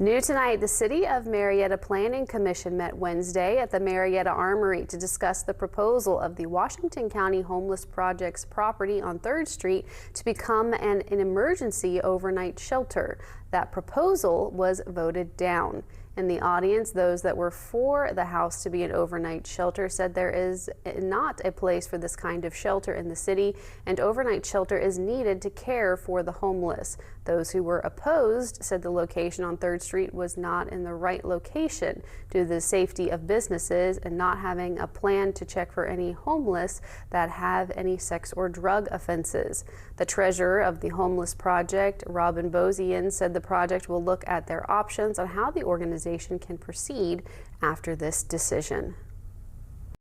New tonight, the City of Marietta Planning Commission met Wednesday at the Marietta Armory to discuss the proposal of the Washington County Homeless Project's property on 3rd Street to become an emergency overnight shelter. That proposal was voted down. In the audience, those that were for the house to be an overnight shelter said there is not a place for this kind of shelter in the city, and overnight shelter is needed to care for the homeless. Those who were opposed said the location on 3rd Street was not in the right location due to the safety of businesses and not having a plan to check for any homeless that have any sex or drug offenses. The treasurer of the Homeless Project, Bozian, said the project will look at their options on how the organization can proceed after this decision.